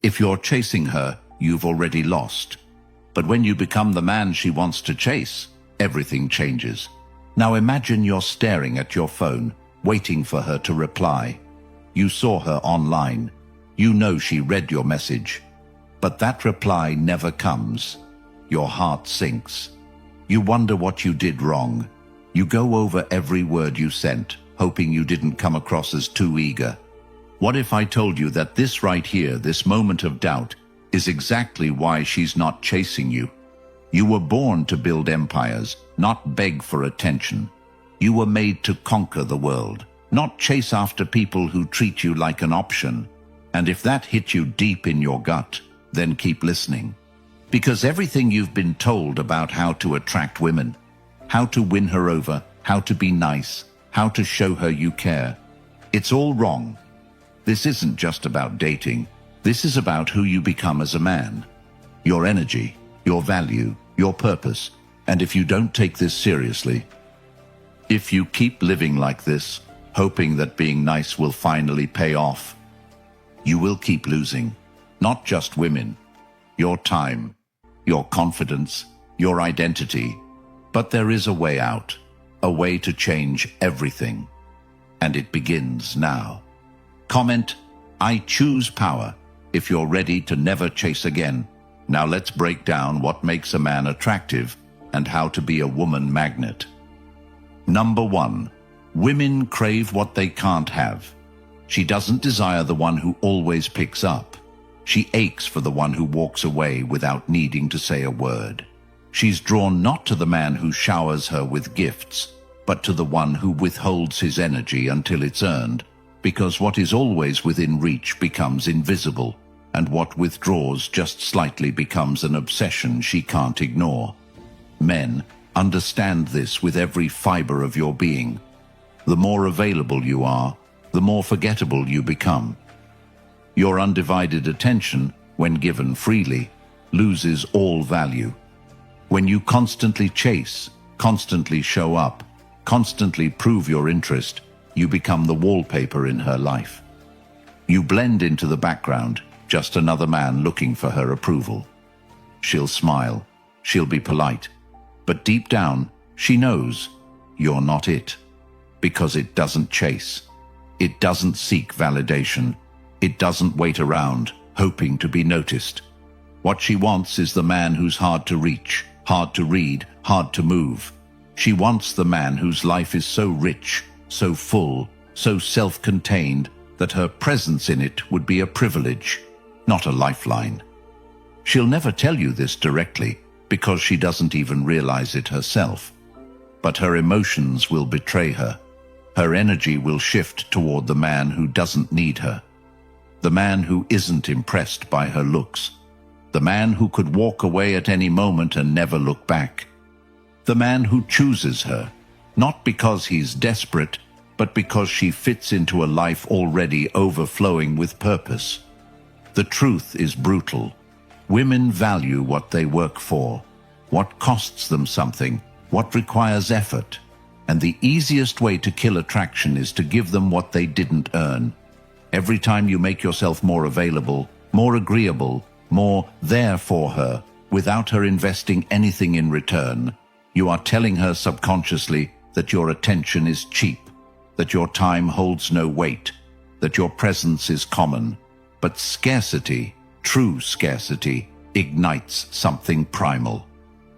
If you're chasing her, you've already lost. But when you become the man she wants to chase, everything changes. Now imagine you're staring at your phone, waiting for her to reply. You saw her online. You know she read your message. But that reply never comes. Your heart sinks. You wonder what you did wrong. You go over every word you sent, hoping you didn't come across as too eager. What if I told you that this right here, this moment of doubt, is exactly why she's not chasing you? You were born to build empires, not beg for attention. You were made to conquer the world, not chase after people who treat you like an option. And if that hit you deep in your gut, then keep listening. Because everything you've been told about how to attract women, how to win her over, how to be nice, how to show her you care, it's all wrong. This isn't just about dating. This is about who you become as a man. Your energy, your value, your purpose. And if you don't take this seriously, if you keep living like this, hoping that being nice will finally pay off, you will keep losing. Not just women, your time, your confidence, your identity. But there is a way out, a way to change everything. And it begins now. Comment, "I choose power," if you're ready to never chase again. Now let's break down what makes a man attractive and how to be a woman magnet. Number 1, women crave what they can't have. She doesn't desire the one who always picks up. She aches for the one who walks away without needing to say a word. She's drawn not to the man who showers her with gifts, but to the one who withholds his energy until it's earned, because what is always within reach becomes invisible, and what withdraws just slightly becomes an obsession she can't ignore. Men, understand this with every fiber of your being. The more available you are, the more forgettable you become. Your undivided attention, when given freely, loses all value. When you constantly chase, constantly show up, constantly prove your interest, you become the wallpaper in her life. You blend into the background, just another man looking for her approval. She'll smile, she'll be polite, but deep down, she knows you're not it. Because it doesn't chase. It doesn't seek validation. It doesn't wait around, hoping to be noticed. What she wants is the man who's hard to reach, hard to read, hard to move. She wants the man whose life is so rich, so full, so self-contained, that her presence in it would be a privilege, not a lifeline. She'll never tell you this directly, because she doesn't even realize it herself. But her emotions will betray her. Her energy will shift toward the man who doesn't need her. The man who isn't impressed by her looks. The man who could walk away at any moment and never look back. The man who chooses her, not because he's desperate, but because she fits into a life already overflowing with purpose. The truth is brutal. Women value what they work for, what costs them something, what requires effort. And the easiest way to kill attraction is to give them what they didn't earn. Every time you make yourself more available, more agreeable, more there for her, without her investing anything in return, you are telling her subconsciously that your attention is cheap, that your time holds no weight, that your presence is common. But scarcity, true scarcity, ignites something primal.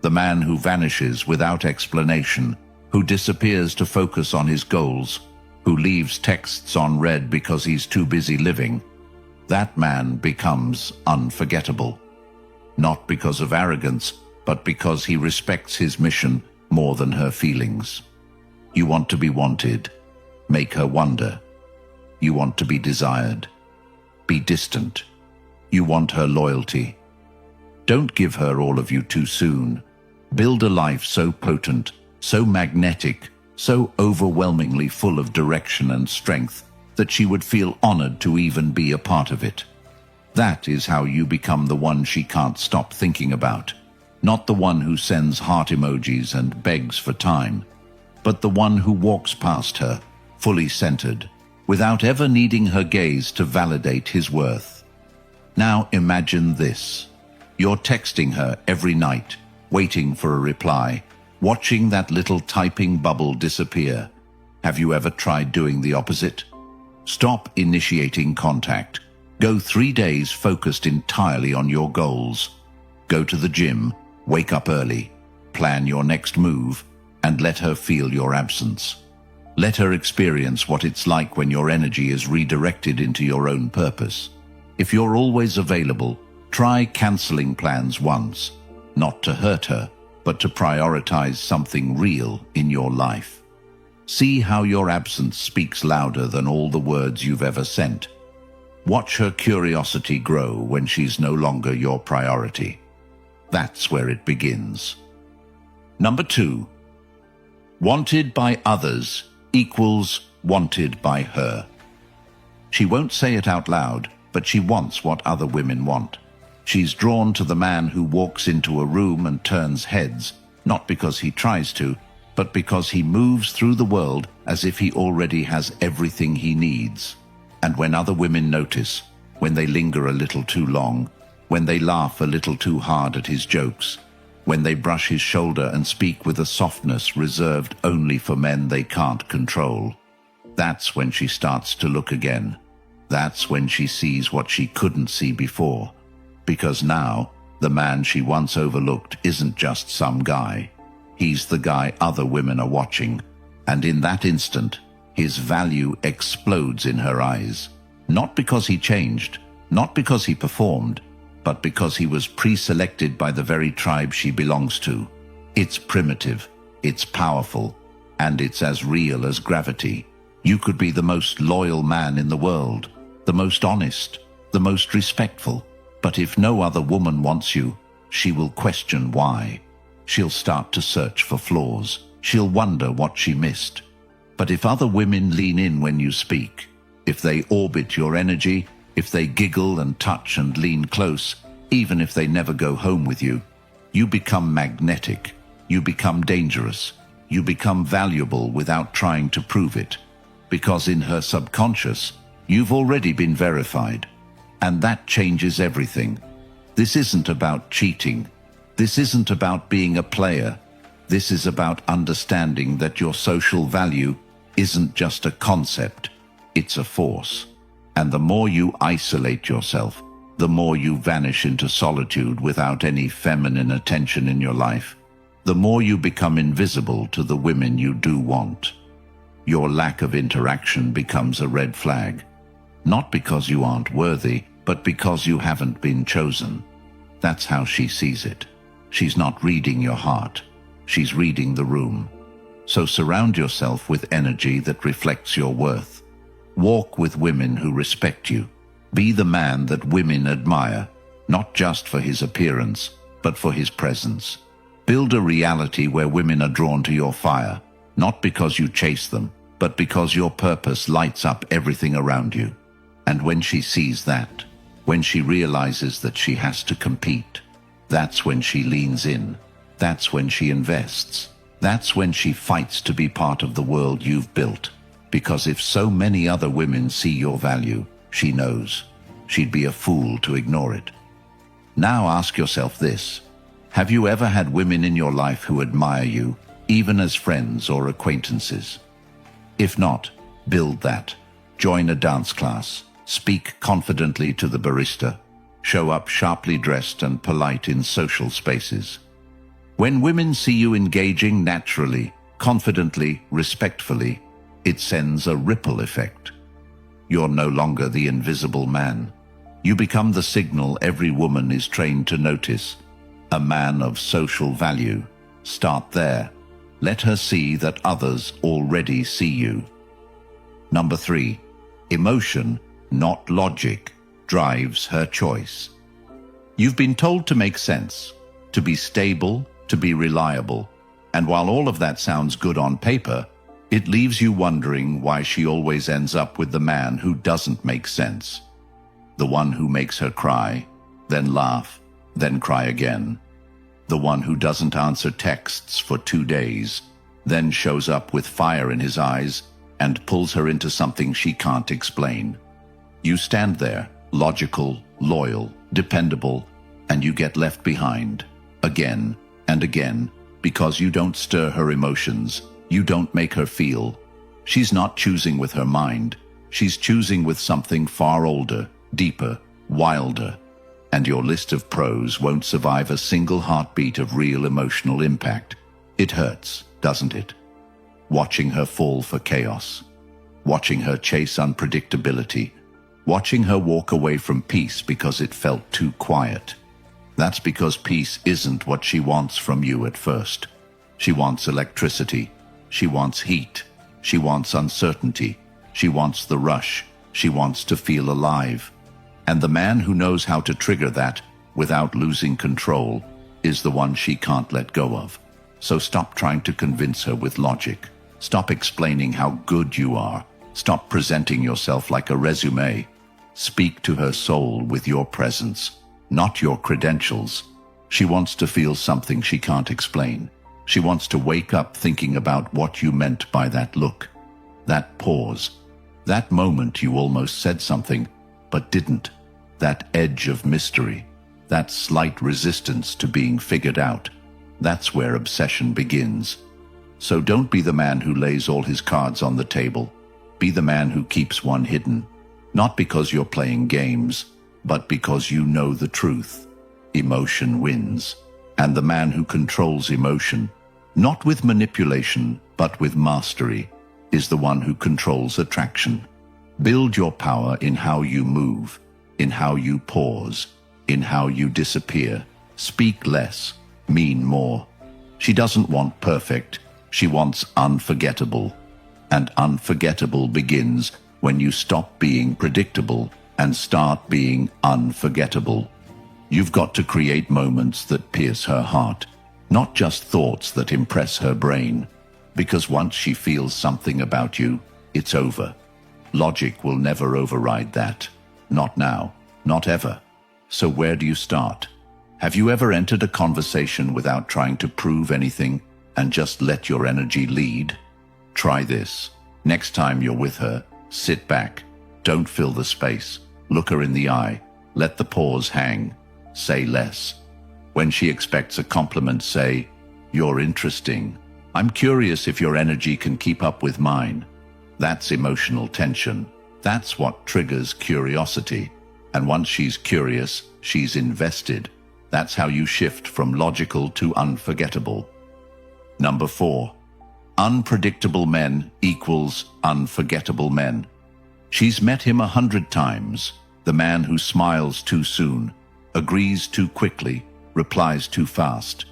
The man who vanishes without explanation, who disappears to focus on his goals, who leaves texts on read because he's too busy living, that man becomes unforgettable. Not because of arrogance, but because he respects his mission more than her feelings. You want to be wanted. Make her wonder. You want to be desired. Be distant. You want her loyalty. Don't give her all of you too soon. Build a life so potent, so magnetic, so overwhelmingly full of direction and strength that she would feel honored to even be a part of it. That is how you become the one she can't stop thinking about. Not the one who sends heart emojis and begs for time, but the one who walks past her, fully centered, without ever needing her gaze to validate his worth. Now imagine this. You're texting her every night, waiting for a reply, watching that little typing bubble disappear. Have you ever tried doing the opposite? Stop initiating contact. Go 3 days focused entirely on your goals. Go to the gym, wake up early, plan your next move, and let her feel your absence. Let her experience what it's like when your energy is redirected into your own purpose. If you're always available, try canceling plans once, not to hurt her, but to prioritize something real in your life. See how your absence speaks louder than all the words you've ever sent. Watch her curiosity grow when she's no longer your priority. That's where it begins. Number 2. Wanted by others equals wanted by her. She won't say it out loud, but she wants what other women want. She's drawn to the man who walks into a room and turns heads, not because he tries to, but because he moves through the world as if he already has everything he needs. And when other women notice, when they linger a little too long, when they laugh a little too hard at his jokes, when they brush his shoulder and speak with a softness reserved only for men they can't control, that's when she starts to look again. That's when she sees what she couldn't see before. Because now, the man she once overlooked isn't just some guy. He's the guy other women are watching. And in that instant, his value explodes in her eyes. Not because he changed, not because he performed, but because he was pre-selected by the very tribe she belongs to. It's primitive, it's powerful, and it's as real as gravity. You could be the most loyal man in the world, the most honest, the most respectful, but if no other woman wants you, she will question why. She'll start to search for flaws. She'll wonder what she missed. But if other women lean in when you speak, if they orbit your energy, if they giggle and touch and lean close, even if they never go home with you, you become magnetic, you become dangerous, you become valuable without trying to prove it. Because in her subconscious, you've already been verified. And that changes everything. This isn't about cheating. This isn't about being a player. This is about understanding that your social value isn't just a concept, it's a force. And the more you isolate yourself, the more you vanish into solitude without any feminine attention in your life, the more you become invisible to the women you do want. Your lack of interaction becomes a red flag. Not because you aren't worthy, but because you haven't been chosen. That's how she sees it. She's not reading your heart. She's reading the room. So surround yourself with energy that reflects your worth. Walk with women who respect you. Be the man that women admire, not just for his appearance, but for his presence. Build a reality where women are drawn to your fire, not because you chase them, but because your purpose lights up everything around you. And when she sees that, when she realizes that she has to compete, that's when she leans in. That's when she invests. That's when she fights to be part of the world you've built. Because if so many other women see your value, she knows. She'd be a fool to ignore it. Now ask yourself this. Have you ever had women in your life who admire you, even as friends or acquaintances? If not, build that. Join a dance class. Speak confidently to the barista. Show up sharply dressed and polite in social spaces. When women see you engaging naturally, confidently, respectfully, it sends a ripple effect. You're no longer the invisible man. You become the signal every woman is trained to notice. A man of social value. Start there. Let her see that others already see you. Number 3. Emotion, not logic, drives her choice. You've been told to make sense, to be stable, to be reliable, and while all of that sounds good on paper, it leaves you wondering why she always ends up with the man who doesn't make sense. The one who makes her cry, then laugh, then cry again. The one who doesn't answer texts for 2 days, then shows up with fire in his eyes and pulls her into something she can't explain. You stand there, logical, loyal, dependable, and you get left behind again and again because you don't stir her emotions, you don't make her feel. She's not choosing with her mind, she's choosing with something far older, deeper, wilder. And your list of pros won't survive a single heartbeat of real emotional impact. It hurts, doesn't it? Watching her fall for chaos, watching her chase unpredictability, watching her walk away from peace because it felt too quiet. That's because peace isn't what she wants from you at first. She wants electricity, she wants heat, she wants uncertainty, she wants the rush, she wants to feel alive. And the man who knows how to trigger that without losing control is the one she can't let go of. So stop trying to convince her with logic. Stop explaining how good you are. Stop presenting yourself like a resume. Speak to her soul with your presence, not your credentials. She wants to feel something she can't explain. She wants to wake up thinking about what you meant by that look, that pause, that moment you almost said something but didn't, that edge of mystery, that slight resistance to being figured out. That's where obsession begins. So don't be the man who lays all his cards on the table. Be the man who keeps one hidden, not because you're playing games, but because you know the truth. Emotion wins. And the man who controls emotion, not with manipulation, but with mastery, is the one who controls attraction. Build your power in how you move, in how you pause, in how you disappear. Speak less, mean more. She doesn't want perfect, she wants unforgettable. And unforgettable begins when you stop being predictable and start being unforgettable. You've got to create moments that pierce her heart, not just thoughts that impress her brain. Because once she feels something about you, it's over. Logic will never override that. Not now, not ever. So where do you start? Have you ever entered a conversation without trying to prove anything and just let your energy lead? Try this. Next time you're with her, sit back. Don't fill the space. Look her in the eye. Let the pause hang. Say less. When she expects a compliment, say, "You're interesting. I'm curious if your energy can keep up with mine." That's emotional tension. That's what triggers curiosity. And once she's curious, she's invested. That's how you shift from logical to unforgettable. Number 4. Unpredictable men equals unforgettable men. She's met him 100 times. The man who smiles too soon, agrees too quickly, replies too fast.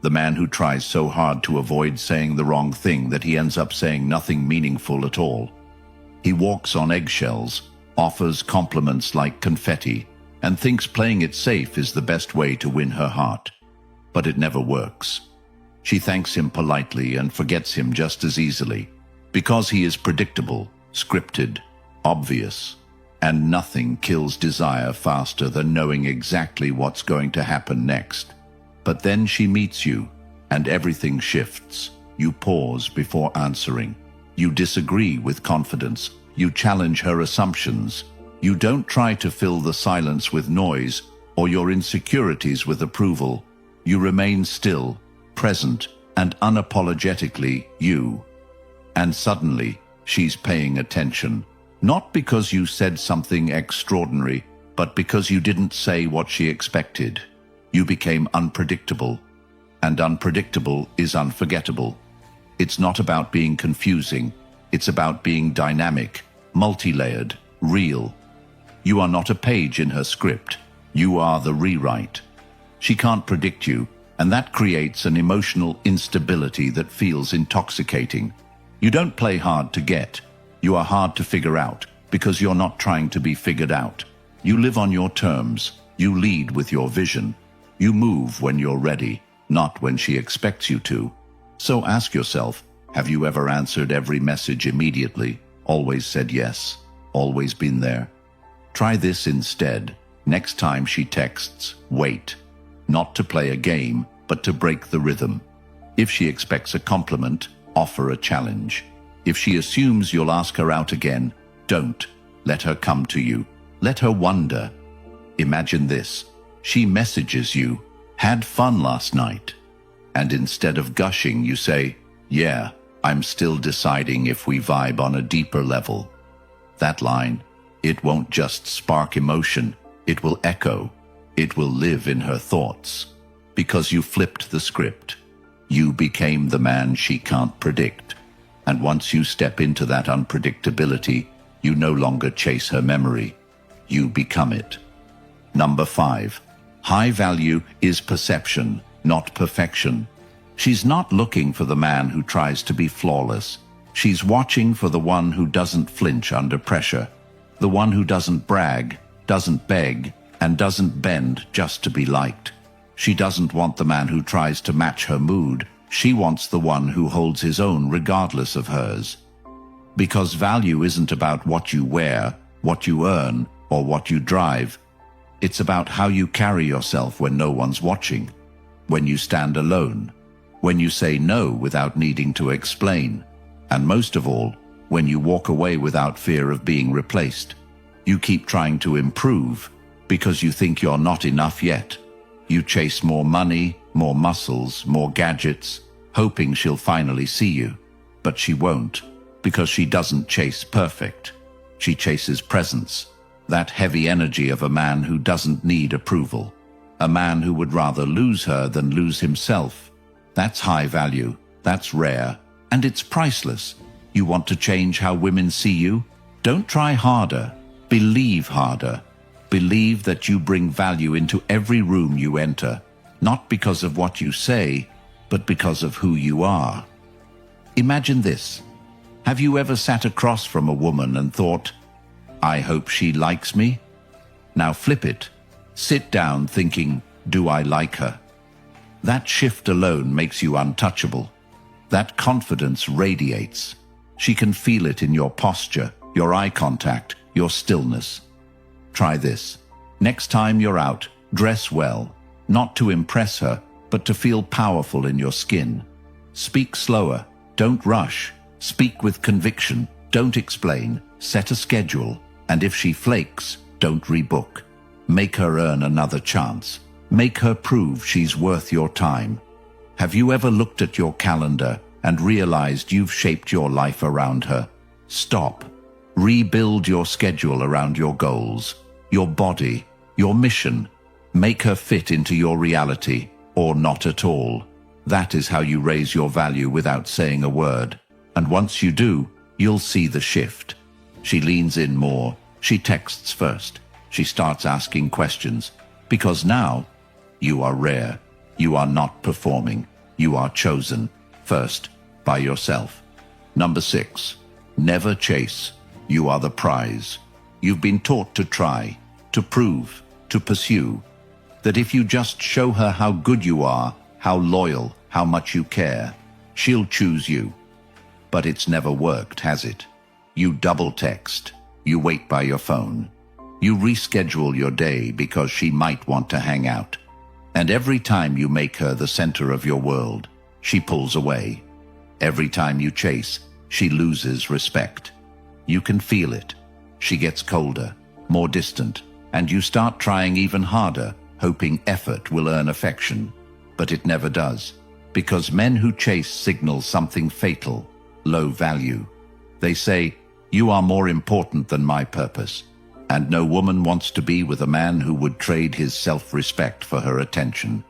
The man who tries so hard to avoid saying the wrong thing that he ends up saying nothing meaningful at all. He walks on eggshells, offers compliments like confetti, and thinks playing it safe is the best way to win her heart. But it never works. She thanks him politely and forgets him just as easily, because he is predictable, scripted, obvious, and nothing kills desire faster than knowing exactly what's going to happen next. But then she meets you, and everything shifts. You pause before answering. You disagree with confidence. You challenge her assumptions. You don't try to fill the silence with noise or your insecurities with approval. You remain still, present, and unapologetically you. And suddenly, she's paying attention. Not because you said something extraordinary, but because you didn't say what she expected. You became unpredictable, and unpredictable is unforgettable. It's not about being confusing, it's about being dynamic, multi-layered, real. You are not a page in her script, you are the rewrite. She can't predict you, and that creates an emotional instability that feels intoxicating. You don't play hard to get, you are hard to figure out, because you're not trying to be figured out. You live on your terms, you lead with your vision. You move when you're ready, not when she expects you to. So ask yourself, have you ever answered every message immediately, always said yes, always been there? Try this instead. Next time she texts, wait. Not to play a game, but to break the rhythm. If she expects a compliment, offer a challenge. If she assumes you'll ask her out again, don't. Let her come to you. Let her wonder. Imagine this. She messages you, "Had fun last night." And instead of gushing, you say, "Yeah, I'm still deciding if we vibe on a deeper level." That line, it won't just spark emotion, it will echo. It will live in her thoughts. Because you flipped the script. You became the man she can't predict. And once you step into that unpredictability, you no longer chase her memory. You become it. Number 5. High value is perception, not perfection. She's not looking for the man who tries to be flawless. She's watching for the one who doesn't flinch under pressure. The one who doesn't brag, doesn't beg, and doesn't bend just to be liked. She doesn't want the man who tries to match her mood. She wants the one who holds his own regardless of hers. Because value isn't about what you wear, what you earn, or what you drive. It's about how you carry yourself when no one's watching, when you stand alone, when you say no without needing to explain, and most of all, when you walk away without fear of being replaced. You keep trying to improve because you think you're not enough yet. You chase more money, more muscles, more gadgets, hoping she'll finally see you. But she won't, because she doesn't chase perfect. She chases presence, that heavy energy of a man who doesn't need approval, a man who would rather lose her than lose himself. That's high value, that's rare, and it's priceless. You want to change how women see you? Don't try harder, believe harder. Believe that you bring value into every room you enter, not because of what you say, but because of who you are. Imagine this. Have you ever sat across from a woman and thought, "I hope she likes me"? Now flip it. Sit down thinking, "Do I like her?" That shift alone makes you untouchable. That confidence radiates. She can feel it in your posture, your eye contact, your stillness. Try this. Next time you're out, dress well, not to impress her, but to feel powerful in your skin. Speak slower, don't rush. Speak with conviction, don't explain. Set a schedule, and if she flakes, don't rebook. Make her earn another chance. Make her prove she's worth your time. Have you ever looked at your calendar and realized you've shaped your life around her? Stop. Rebuild your schedule around your goals, your body, your mission. Make her fit into your reality, or not at all. That is how you raise your value without saying a word. And once you do, you'll see the shift. She leans in more. She texts first. She starts asking questions. Because now, you are rare. You are not performing. You are chosen. First, by yourself. Number 6. Never chase. You are the prize. You've been taught to try, to prove, to pursue. That if you just show her how good you are, how loyal, how much you care, she'll choose you. But it's never worked, has it? You double text. You wait by your phone. You reschedule your day because she might want to hang out. And every time you make her the center of your world, she pulls away. Every time you chase, she loses respect. You can feel it. She gets colder, more distant, and you start trying even harder, hoping effort will earn affection. But it never does, because men who chase signal something fatal, low value. They say, "You are more important than my purpose." And no woman wants to be with a man who would trade his self-respect for her attention.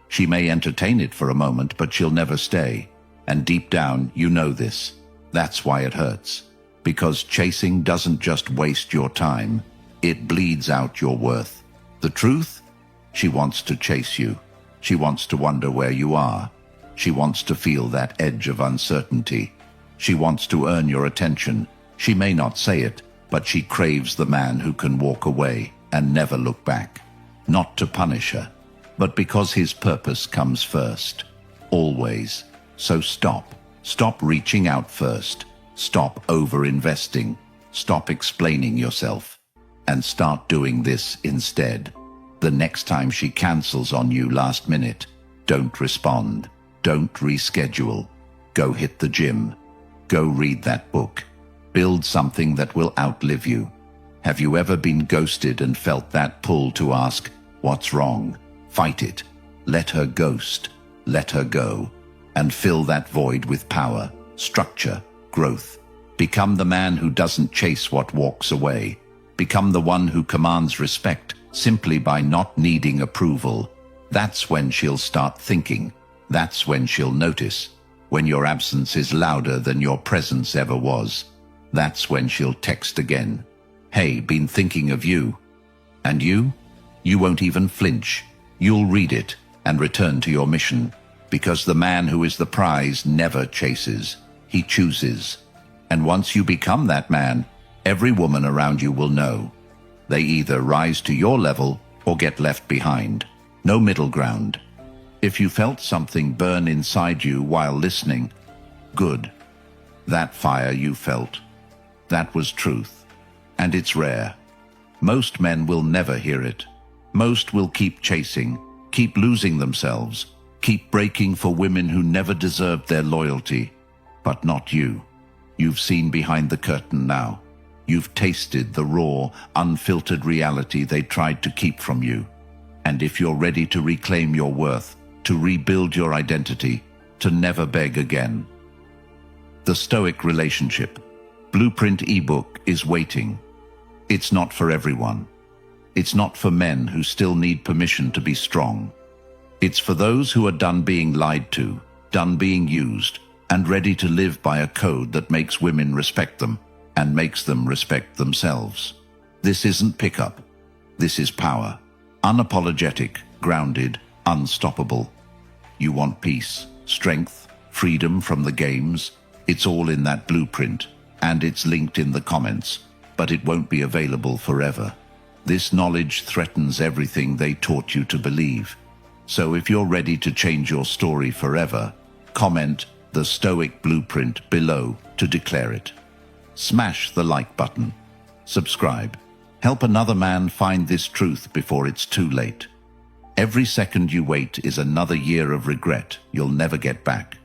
She may entertain it for a moment, but she'll never stay. And deep down, you know this. That's why it hurts. Because chasing doesn't just waste your time, it bleeds out your worth. The truth? She wants to chase you. She wants to wonder where you are. She wants to feel that edge of uncertainty. She wants to earn your attention. She may not say it, but she craves the man who can walk away and never look back. Not to punish her, but because his purpose comes first. Always. So stop. Stop reaching out first. Stop over-investing. Stop explaining yourself. And start doing this instead. The next time she cancels on you last minute, don't respond. Don't reschedule. Go hit the gym. Go read that book. Build something that will outlive you. Have you ever been ghosted and felt that pull to ask, what's wrong? Fight it. Let her ghost. Let her go. And fill that void with power, structure, growth. Become the man who doesn't chase what walks away. Become the one who commands respect simply by not needing approval. That's when she'll start thinking. That's when she'll notice. When your absence is louder than your presence ever was. That's when she'll text again. Hey, been thinking of you. And you? You won't even flinch. You'll read it and return to your mission. Because the man who is the prize never chases. He chooses. And once you become that man, every woman around you will know. They either rise to your level or get left behind. No middle ground. If you felt something burn inside you while listening, good. That fire you felt, that was truth. And it's rare. Most men will never hear it. Most will keep chasing, keep losing themselves, keep breaking for women who never deserved their loyalty. But not you. You've seen behind the curtain now. You've tasted the raw, unfiltered reality they tried to keep from you. And if you're ready to reclaim your worth, to rebuild your identity, to never beg again. The Stoic Relationship Blueprint ebook is waiting. It's not for everyone. It's not for men who still need permission to be strong. It's for those who are done being lied to, done being used, and ready to live by a code that makes women respect them and makes them respect themselves. This isn't pickup. This is power. Unapologetic, grounded, unstoppable. You want peace, strength, freedom from the games? It's all in that blueprint, and it's linked in the comments, but it won't be available forever. This knowledge threatens everything they taught you to believe. So if you're ready to change your story forever, comment the Stoic Blueprint below to declare it. Smash the like button. Subscribe. Help another man find this truth before it's too late. Every second you wait is another year of regret you'll never get back.